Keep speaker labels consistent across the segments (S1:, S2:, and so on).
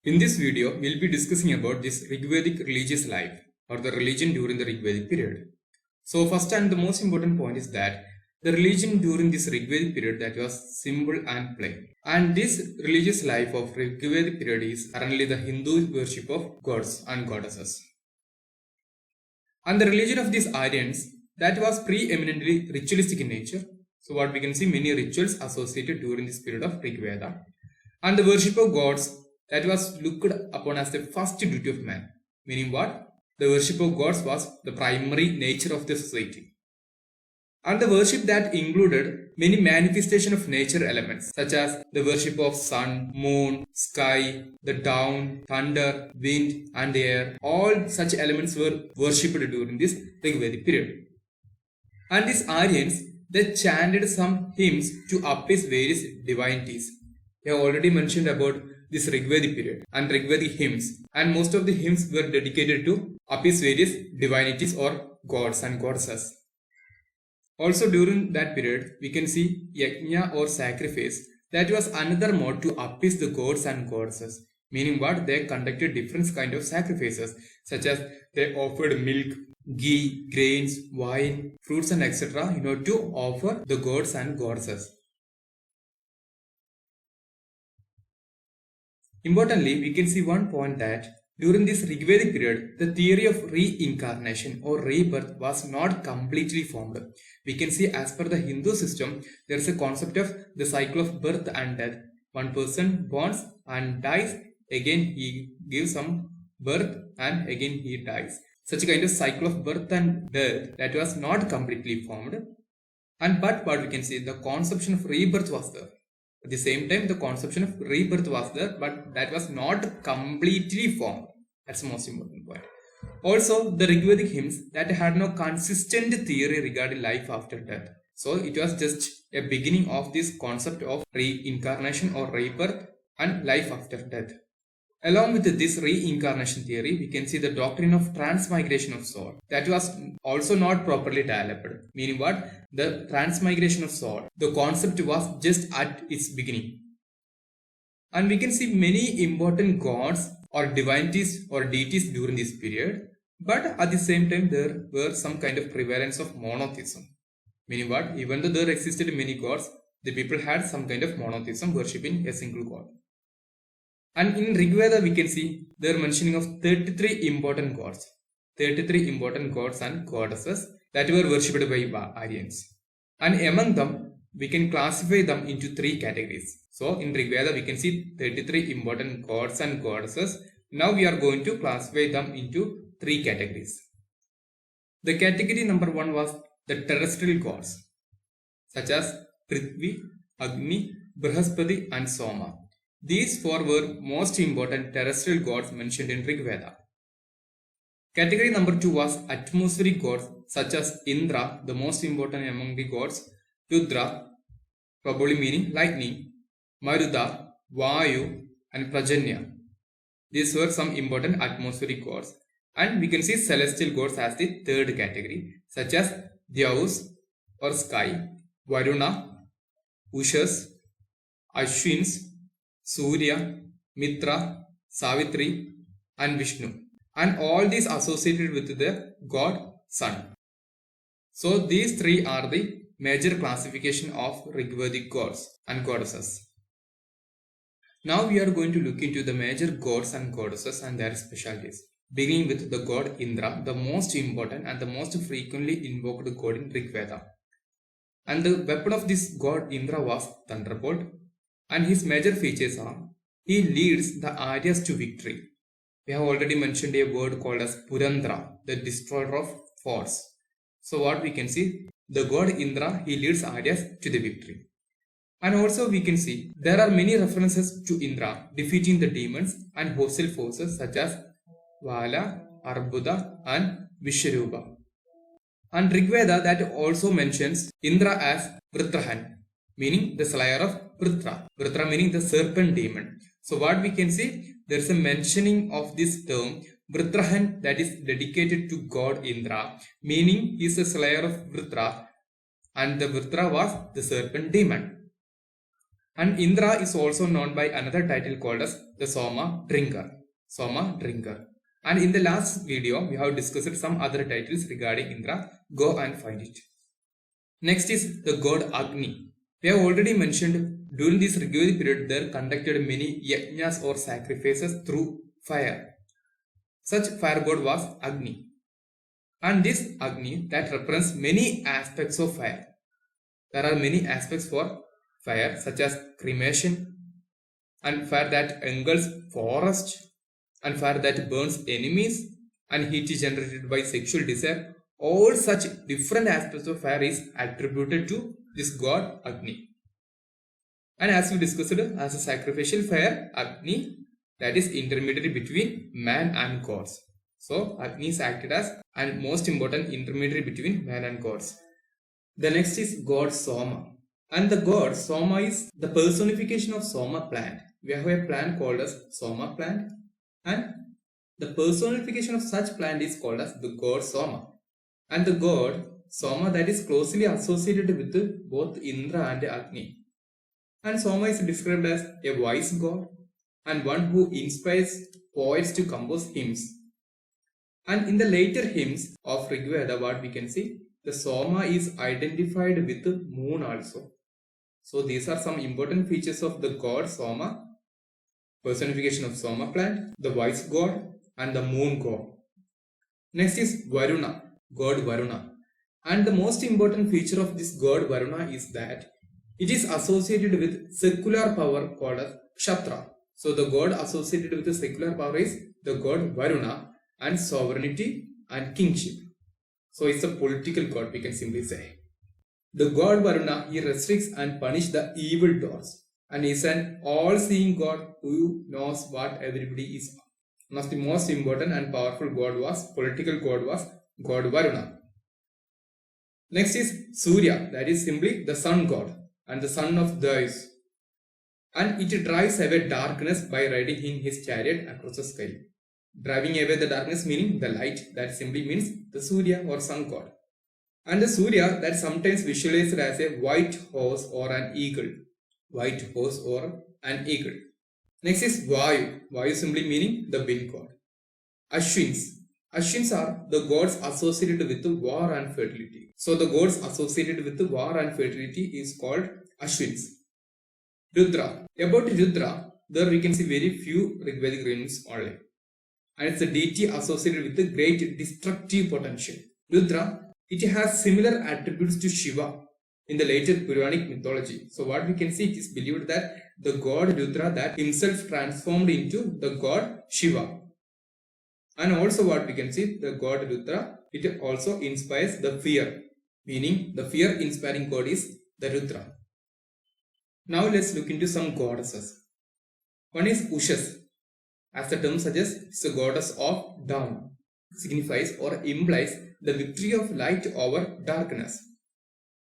S1: In this video, we'll be discussing about this Rigvedic religious life or the religion during the Rigvedic period. So first and the most important point is that the religion during this Rigvedic period that was simple and plain. And this religious life of Rigvedic period is currently the Hindu worship of gods and goddesses. And the religion of these Aryans that was preeminently ritualistic in nature. So what we can see many rituals associated during this period of Rigveda. And the worship of gods that was looked upon as the first duty of man. Meaning what? The worship of gods was the primary nature of the society. And the worship that included many manifestation of nature elements such as the worship of sun, moon, sky, the dawn, thunder, wind and air. All such elements were worshipped during this Rigvedic period. And these Aryans, they chanted some hymns to appease various divinities. We have already mentioned about this Rigvedic period and Rigvedic hymns, and most of the hymns were dedicated to appease various divinities or gods and goddesses. Also during that period, we can see yajna or sacrifice. That was another mode to appease the gods and goddesses. Meaning what? They conducted different kind of sacrifices, such as they offered milk, ghee, grains, wine, fruits and etc. in order to offer the gods and goddesses. Importantly, we can see one point that during this Rigvedic period, the theory of reincarnation or rebirth was not completely formed. We can see as per the Hindu system, there is a concept of the cycle of birth and death. One person borns and dies, again he gives some birth and again he dies. Such a kind of cycle of birth and death that was not completely formed. But what we can see, the conception of rebirth was there. At the same time, the conception of rebirth was there, but that was not completely formed. That's the most important point. Also, the Rigvedic hymns that had no consistent theory regarding life after death. So, it was just a beginning of this concept of reincarnation or rebirth and life after death. Along with this reincarnation theory, we can see the doctrine of transmigration of soul. That was also not properly developed. Meaning what? The transmigration of soul. The concept was just at its beginning. And we can see many important gods or divinities or deities during this period. But at the same time, there were some kind of prevalence of monotheism. Meaning what? Even though there existed many gods, the people had some kind of monotheism, worshipping a single god. And in Rigveda, we can see they are mentioning of 33 important gods. 33 important gods and goddesses that were worshipped by Aryans. And among them, we can classify them into 3 categories. So in Rigveda, we can see 33 important gods and goddesses. Now we are going to classify them into 3 categories. The category number 1 was the terrestrial gods, such as Prithvi, Agni, Brihaspati and Soma. These 4 were most important terrestrial gods mentioned in Rigveda. Category number 2 was atmospheric gods such as Indra, the most important among the gods, Rudra, probably meaning lightning, Maruda, Vayu and Prajanya. These were some important atmospheric gods. And we can see celestial gods as the 3rd category, such as Dyaus or sky, Varuna, Ushas, Ashwins, Surya, Mitra, Savitri and Vishnu, and all these associated with the god Sun. So these 3 are the major classification of Rigvedic gods and goddesses. Now we are going to look into the major gods and goddesses and their specialties, beginning with the god Indra, the most important and the most frequently invoked god in Rigveda. And the weapon of this god Indra was thunderbolt. And his major features are, he leads the Aryas to victory. We have already mentioned a word called as Purandra, the destroyer of force. So what we can see, the god Indra, he leads Aryas to the victory. And also we can see, there are many references to Indra defeating the demons and hostile forces such as Vala, Arbuda and Vishwarupa. And Rigveda that also mentions Indra as Vritrahan, meaning the slayer of Vritra. Vritra meaning the serpent demon. So what we can see, there is a mentioning of this term Vritrahan that is dedicated to god Indra, meaning he is the slayer of Vritra and the Vritra was the serpent demon. And Indra is also known by another title called as the Soma Drinker. Soma Drinker. And in the last video, we have discussed some other titles regarding Indra. Go and find it. Next is the god Agni. We have already mentioned during this Rigvedic period, there conducted many yajnas or sacrifices through fire. Such fire god was Agni. And this Agni that represents many aspects of fire. There are many aspects for fire such as cremation and fire that engulfs forest and fire that burns enemies and heat generated by sexual desire. All such different aspects of fire is attributed to this god Agni. And as we discussed, as a sacrificial fire, Agni, that is intermediary between man and gods. So Agni is acted as and most important intermediary between man and gods. The next is god Soma. And the god Soma is the personification of Soma plant. We have a plant called as Soma plant, and the personification of such plant is called as the god Soma. And the god Soma that is closely associated with both Indra and Agni. And Soma is described as a wise god and one who inspires poets to compose hymns. And in the later hymns of Rigveda, what we can see, the Soma is identified with the moon also. So these are some important features of the god Soma. Personification of Soma plant, the wise god and the moon god. Next is Varuna, god Varuna. And the most important feature of this god Varuna is that it is associated with secular power called as Kshatra. So the god associated with the secular power is the god Varuna and sovereignty and kingship. So it's a political god, we can simply say. The god Varuna, he restricts and punishes the evil doers. And is an all-seeing god who knows what everybody is. One of the most important and powerful god was, political god was god Varuna. Next is Surya, that is simply the sun god and the son of Zeus. And it drives away darkness by riding in his chariot across the sky. Driving away the darkness meaning the light, that simply means the Surya or sun god. And the Surya that sometimes visualized as a white horse or an eagle. White horse or an eagle. Next is Vayu. Vayu simply meaning the wind god. Ashwins. Ashwins are the gods associated with the war and fertility. So the gods associated with the war and fertility is called Ashwins. Rudra. About Rudra, there we can see very few Rigvedic hymns only. And it's a deity associated with the great destructive potential. Rudra, it has similar attributes to Shiva in the later Puranic mythology. So what we can see, it is believed that the god Rudra that himself transformed into the god Shiva. And also what we can see, the god Rudra, it also inspires the fear. Meaning the fear inspiring god is the Rudra. Now let's look into some goddesses. One is Ushas. As the term suggests, it's a goddess of dawn. Signifies or implies the victory of light over darkness.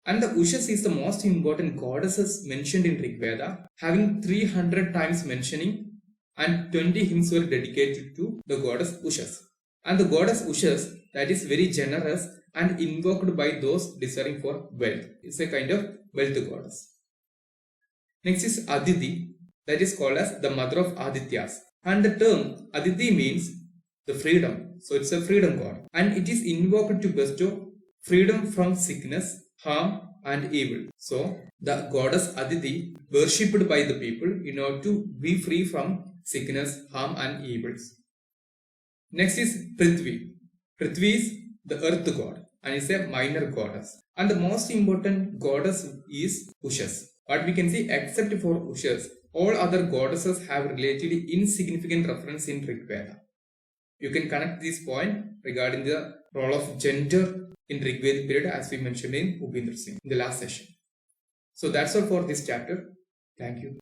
S1: And the Ushas is the most important goddesses mentioned in Rigveda, having 300 times mentioning, and 20 hymns were dedicated to the goddess Ushas. And the goddess Ushas that is very generous and invoked by those desiring for wealth. It's a kind of wealth goddess. Next is Aditi, that is called as the mother of Adityas. And the term Aditi means the freedom. So it's a freedom god. And it is invoked to bestow freedom from sickness, harm and evil. So the goddess Aditi worshipped by the people in order to be free from sickness, harm and evils. Next is Prithvi. Prithvi is the earth god and is a minor goddess. And the most important goddess is Ushas. What we can see, except for Ushas, all other goddesses have relatively insignificant reference in Rigveda. You can connect this point regarding the role of gender in Rigvedic period as we mentioned in Bhupender Singh in the last session. So that's all for this chapter. Thank you.